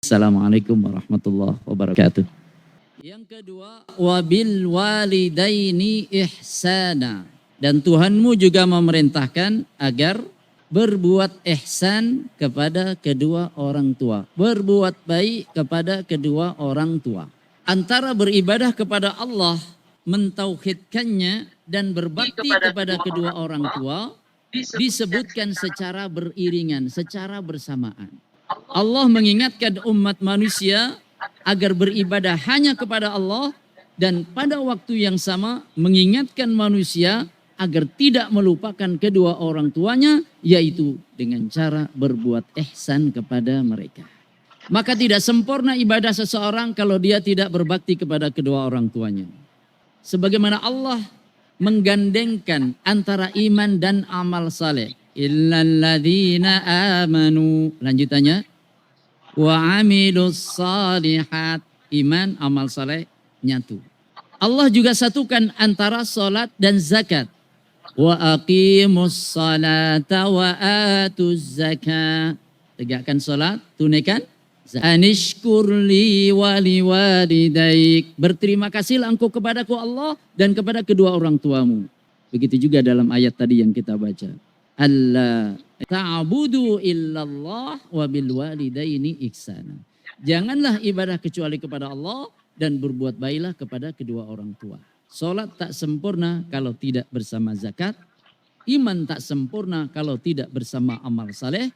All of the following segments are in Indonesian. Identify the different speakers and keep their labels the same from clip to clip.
Speaker 1: Assalamualaikum warahmatullahi wabarakatuh. Yang kedua, wabil walidaini ihsana. Dan Tuhanmu juga memerintahkan agar berbuat ihsan kepada kedua orang tua. Berbuat baik kepada kedua orang tua. Antara beribadah kepada Allah, mentauhidkannya dan berbakti kepada kedua orang tua disebutkan secara beriringan, secara bersamaan. Allah mengingatkan umat manusia agar beribadah hanya kepada Allah dan pada waktu yang sama mengingatkan manusia agar tidak melupakan kedua orang tuanya, yaitu dengan cara berbuat ihsan kepada mereka. Maka tidak sempurna ibadah seseorang kalau dia tidak berbakti kepada kedua orang tuanya. Sebagaimana Allah menggandengkan antara iman dan amal saleh. Illalladzina amanu. Lanjutannya. Wa amilus salihat. Iman, amal saleh nyatu. Allah juga satukan antara salat dan zakat. Wa aqimus salata wa atuz zakat. Tegakkan salat, tunaikan anishkurli wali walidaik. Berterima kasihlah engkau kepadaku Allah dan kepada kedua orang tuamu. Begitu juga dalam ayat tadi yang kita baca. Allah ta'budu illallah wa bil walidaini ihsana. Janganlah ibadah kecuali kepada Allah dan berbuat baiklah kepada kedua orang tua. Salat tak sempurna kalau tidak bersama zakat. Iman tak sempurna kalau tidak bersama amal saleh.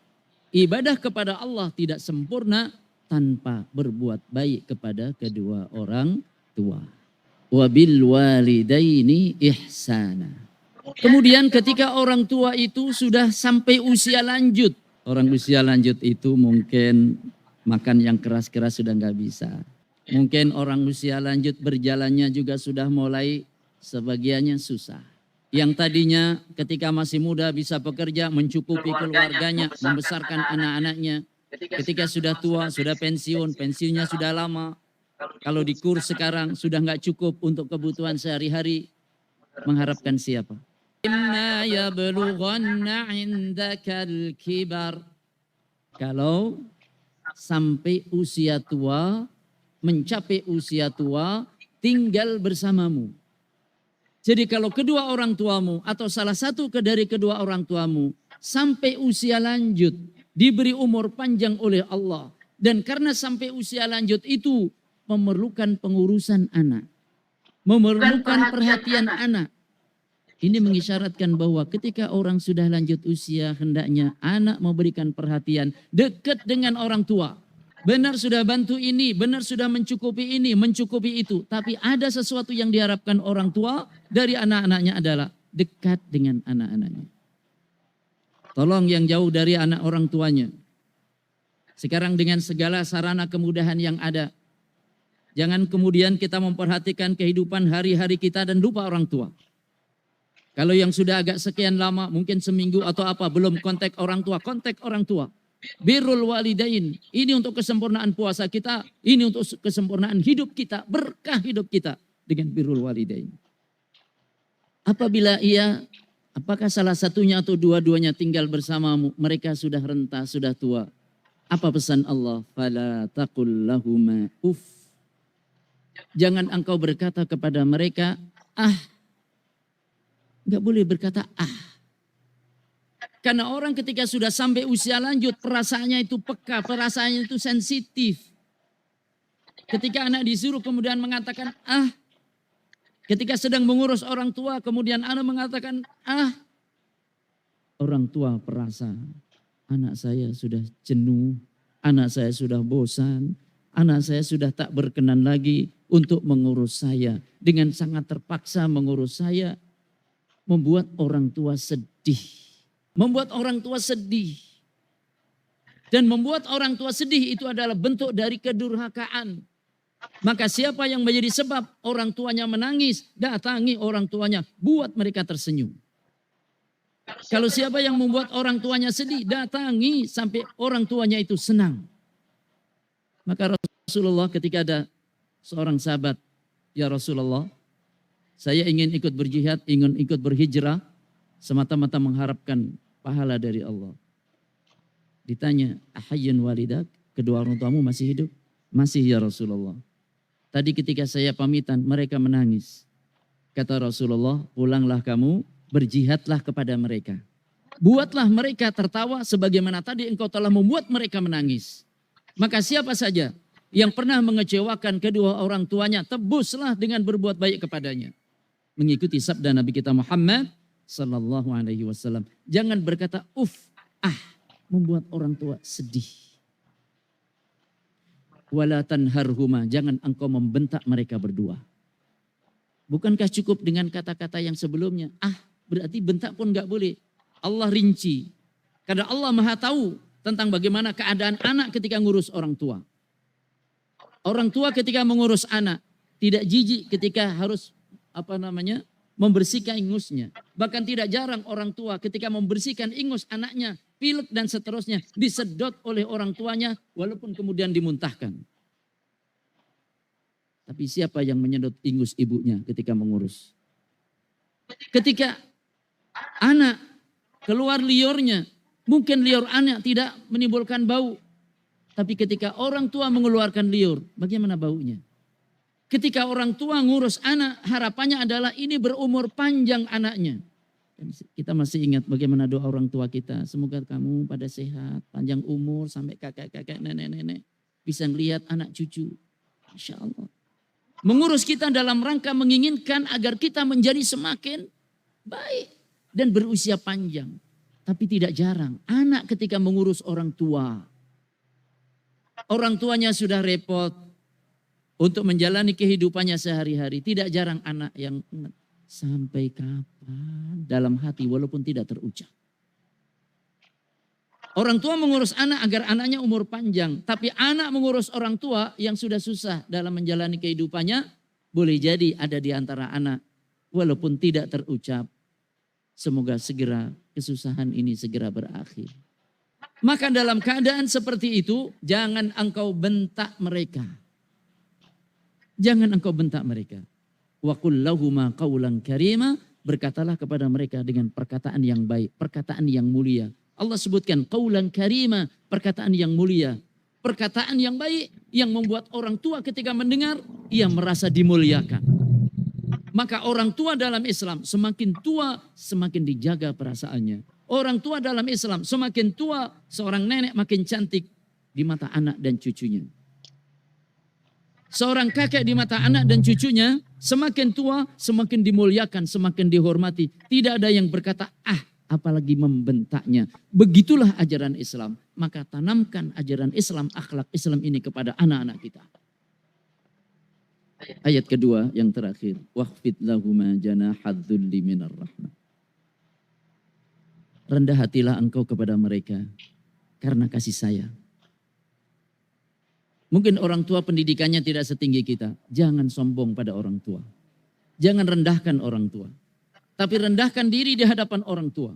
Speaker 1: Ibadah kepada Allah tidak sempurna tanpa berbuat baik kepada kedua orang tua. Wabil walidaini ihsana. Kemudian ketika orang tua itu sudah sampai usia lanjut. Orang usia lanjut itu mungkin makan yang keras-keras sudah nggak bisa. Mungkin orang usia lanjut berjalannya juga sudah mulai sebagiannya susah. Yang tadinya ketika masih muda bisa bekerja, mencukupi keluarganya, membesarkan anak-anaknya. Ketika sudah tua, sudah pensiun, pensiunnya sudah lama. Kalau di kurs sekarang sudah nggak cukup untuk kebutuhan sehari-hari. Mengharapkan siapa? Inna yablughanna indakal kibar. Kalau sampai usia tua, mencapai usia tua, tinggal bersamamu. Jadi kalau kedua orang tuamu atau salah satu dari kedua orang tuamu sampai usia lanjut, diberi umur panjang oleh Allah. Dan karena sampai usia lanjut itu memerlukan pengurusan anak. Memerlukan perhatian anak. Ini mengisyaratkan bahwa ketika orang sudah lanjut usia, hendaknya anak memberikan perhatian dekat dengan orang tua. Benar sudah bantu ini, benar sudah mencukupi ini, mencukupi itu. Tapi ada sesuatu yang diharapkan orang tua dari anak-anaknya adalah dekat dengan anak-anaknya. Tolong yang jauh dari anak orang tuanya. Sekarang dengan segala sarana kemudahan yang ada. Jangan kemudian kita memperhatikan kehidupan hari-hari kita dan lupa orang tua. Kalau yang sudah agak sekian lama, mungkin seminggu atau apa, belum kontak orang tua, kontak orang tua. Birrul walidain, ini untuk kesempurnaan puasa kita, ini untuk kesempurnaan hidup kita, berkah hidup kita dengan birrul walidain. Apabila apakah salah satunya atau dua-duanya tinggal bersamamu, mereka sudah renta, sudah tua. Apa pesan Allah? Fala taqul lahuma uff. Jangan engkau berkata kepada mereka, Enggak boleh berkata Karena orang ketika sudah sampai usia lanjut, perasaannya itu peka, perasaannya itu sensitif. Ketika anak disuruh kemudian mengatakan ketika sedang mengurus orang tua kemudian anak mengatakan orang tua perasa anak saya sudah jenuh, anak saya sudah bosan, anak saya sudah tak berkenan lagi untuk mengurus saya. Dengan sangat terpaksa mengurus saya, membuat orang tua sedih. Membuat orang tua sedih. Dan membuat orang tua sedih itu adalah bentuk dari kedurhakaan. Maka siapa yang menjadi sebab orang tuanya menangis, datangi orang tuanya, buat mereka tersenyum. Kalau siapa yang membuat orang tuanya sedih, datangi sampai orang tuanya itu senang. Maka Rasulullah ketika ada seorang sahabat, ya Rasulullah, saya ingin ikut berjihad, ingin ikut berhijrah, semata-mata mengharapkan pahala dari Allah. Ditanya, ahayyun walidak? Kedua orang tuamu masih hidup? Masih ya Rasulullah. Tadi ketika saya pamitan mereka menangis. Kata Rasulullah, pulanglah kamu, berjihadlah kepada mereka. Buatlah mereka tertawa sebagaimana tadi engkau telah membuat mereka menangis. Maka siapa saja yang pernah mengecewakan kedua orang tuanya, tebuslah dengan berbuat baik kepadanya. Mengikuti sabda Nabi kita Muhammad sallallahu alaihi wasallam. Jangan berkata membuat orang tua sedih. Wala tanharhuma, jangan engkau membentak mereka berdua. Bukankah cukup dengan kata-kata yang sebelumnya? Berarti bentak pun enggak boleh. Allah rinci. Karena Allah Maha tahu tentang bagaimana keadaan anak ketika ngurus orang tua. Orang tua ketika mengurus anak tidak jijik ketika harus membersihkan ingusnya. Bahkan tidak jarang orang tua ketika membersihkan ingus anaknya, pilek dan seterusnya disedot oleh orang tuanya walaupun kemudian dimuntahkan. Tapi siapa yang menyedot ingus ibunya ketika mengurus? Ketika anak keluar liurnya, mungkin liur anak tidak menimbulkan bau. Tapi ketika orang tua mengeluarkan liur, bagaimana baunya? Ketika orang tua ngurus anak, harapannya adalah ini berumur panjang anaknya. Kita masih ingat bagaimana doa orang tua kita. Semoga kamu pada sehat, panjang umur, sampai kakak-kakak, nenek-nenek. Bisa melihat anak cucu. Masya Allah. Mengurus kita dalam rangka menginginkan agar kita menjadi semakin baik dan berusia panjang. Tapi tidak jarang anak ketika mengurus orang tua. Orang tuanya sudah repot untuk menjalani kehidupannya sehari-hari. Tidak jarang anak yang sampai kapan dalam hati walaupun tidak terucap. Orang tua mengurus anak agar anaknya umur panjang. Tapi anak mengurus orang tua yang sudah susah dalam menjalani kehidupannya. Boleh jadi ada di antara anak. Walaupun tidak terucap. Semoga segera kesusahan ini segera berakhir. Maka dalam keadaan seperti itu. Jangan engkau bentak mereka. Jangan engkau bentak mereka. Wa qul lahuma qawlan karima. Berkatalah kepada mereka dengan perkataan yang baik. Perkataan yang mulia. Allah sebutkan qaulan karima, perkataan yang mulia. Perkataan yang baik yang membuat orang tua ketika mendengar, ia merasa dimuliakan. Maka orang tua dalam Islam semakin tua semakin dijaga perasaannya. Orang tua dalam Islam semakin tua seorang nenek makin cantik di mata anak dan cucunya. Seorang kakek di mata anak dan cucunya semakin tua semakin dimuliakan, semakin dihormati. Tidak ada yang berkata apalagi membentaknya. Begitulah ajaran Islam. Maka tanamkan ajaran Islam, akhlak Islam ini kepada anak-anak kita. Ayat kedua yang terakhir. Waqfid lahuma janahadzulli minar rahmah. Rendah hatilah engkau kepada mereka karena kasih sayang. Mungkin orang tua pendidikannya tidak setinggi kita. Jangan sombong pada orang tua. Jangan rendahkan orang tua. Tapi rendahkan diri di hadapan orang tua.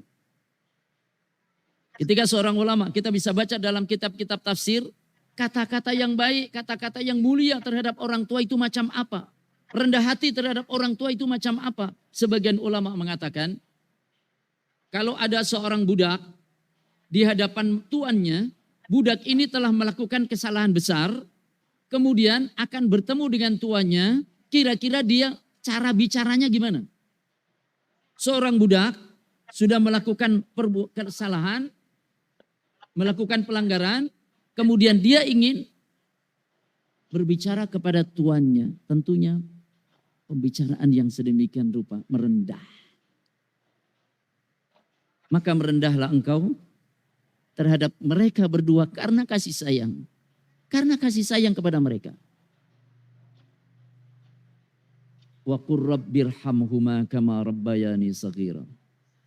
Speaker 1: Ketika seorang ulama, kita bisa baca dalam kitab-kitab tafsir, kata-kata yang baik, kata-kata yang mulia terhadap orang tua itu macam apa? Rendah hati terhadap orang tua itu macam apa? Sebagian ulama mengatakan, kalau ada seorang budak di hadapan tuannya, budak ini telah melakukan kesalahan besar, kemudian akan bertemu dengan tuannya, kira-kira dia cara bicaranya gimana? Seorang budak sudah melakukan kesalahan, melakukan pelanggaran, kemudian dia ingin berbicara kepada tuannya. Tentunya pembicaraan yang sedemikian rupa merendah. Maka merendahlah engkau terhadap mereka berdua karena kasih sayang. Karena kasih sayang kepada mereka. Wa qur rabbirhamhuma kama rabbayani shaghira.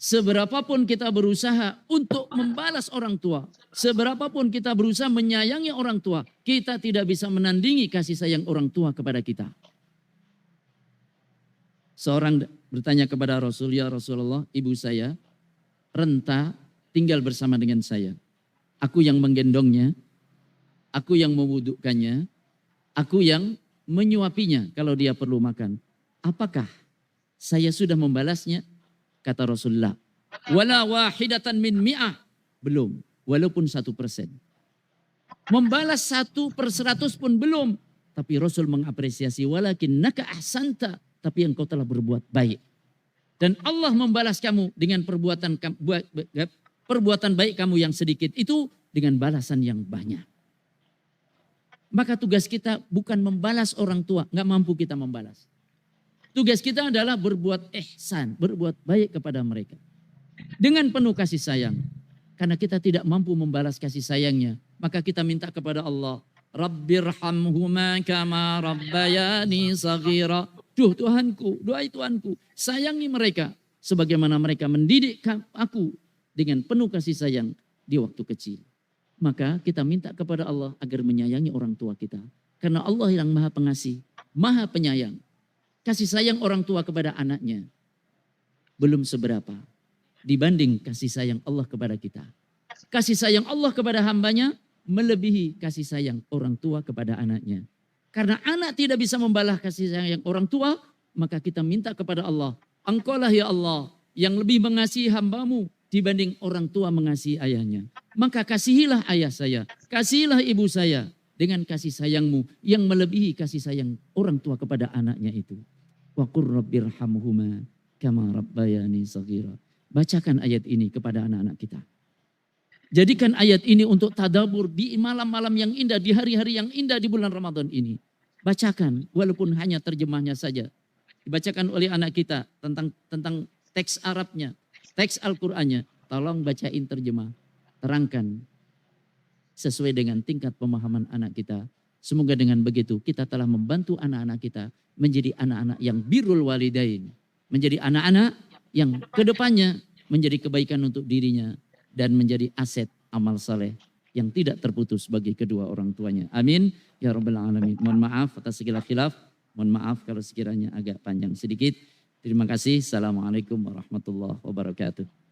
Speaker 1: Seberapapun kita berusaha untuk membalas orang tua, seberapapun kita berusaha menyayangi orang tua, kita tidak bisa menandingi kasih sayang orang tua kepada kita. Seorang bertanya kepada Rasul, ya Rasulullah, ibu saya renta tinggal bersama dengan saya. Aku yang menggendongnya, aku yang mewudukkannya, aku yang menyuapinya kalau dia perlu makan. Apakah saya sudah membalasnya? Kata Rasulullah, wala wahidatan min mi'ah. Belum, walaupun 1%. Membalas 1/100 pun belum. Tapi Rasul mengapresiasi, walakin naka ahsanta, tapi engkau telah berbuat baik. Dan Allah membalas kamu dengan perbuatan baik kamu yang sedikit itu dengan balasan yang banyak. Maka tugas kita bukan membalas orang tua, nggak mampu kita membalas. Tugas kita adalah berbuat ihsan, berbuat baik kepada mereka. Dengan penuh kasih sayang. Karena kita tidak mampu membalas kasih sayangnya, maka kita minta kepada Allah, Rabbirhamhuma kama rabbayani saghira. Duh Tuhanku, doa Tuhanku, sayangi mereka sebagaimana mereka mendidik aku dengan penuh kasih sayang di waktu kecil. Maka kita minta kepada Allah agar menyayangi orang tua kita. Karena Allah yang maha pengasih, maha penyayang. Kasih sayang orang tua kepada anaknya belum seberapa dibanding kasih sayang Allah kepada kita. Kasih sayang Allah kepada hambanya melebihi kasih sayang orang tua kepada anaknya. Karena anak tidak bisa membalas kasih sayang orang tua, maka kita minta kepada Allah, Engkaulah ya Allah yang lebih mengasihi hambamu dibanding orang tua mengasihi ayahnya. Maka kasihilah ayah saya, kasihilah ibu saya dengan kasih sayangmu yang melebihi kasih sayang orang tua kepada anaknya itu. Wa qur rabbirhamhuma kama rabbayani shaghira. Bacakan ayat ini kepada anak-anak kita. Jadikan ayat ini untuk tadabbur di malam-malam yang indah, di hari-hari yang indah di bulan Ramadan ini. Bacakan walaupun hanya terjemahnya saja. Dibacakan oleh anak kita tentang teks Arabnya, teks Al-Qur'annya. Tolong bacain terjemah, terangkan sesuai dengan tingkat pemahaman anak kita. Semoga dengan begitu kita telah membantu anak-anak kita menjadi anak-anak yang birrul walidain. Menjadi anak-anak yang kedepannya menjadi kebaikan untuk dirinya dan menjadi aset amal saleh yang tidak terputus bagi kedua orang tuanya. Amin ya rabbal alamin. Mohon maaf atas segala khilaf. Mohon maaf kalau sekiranya agak panjang sedikit. Terima kasih. Assalamualaikum warahmatullahi wabarakatuh.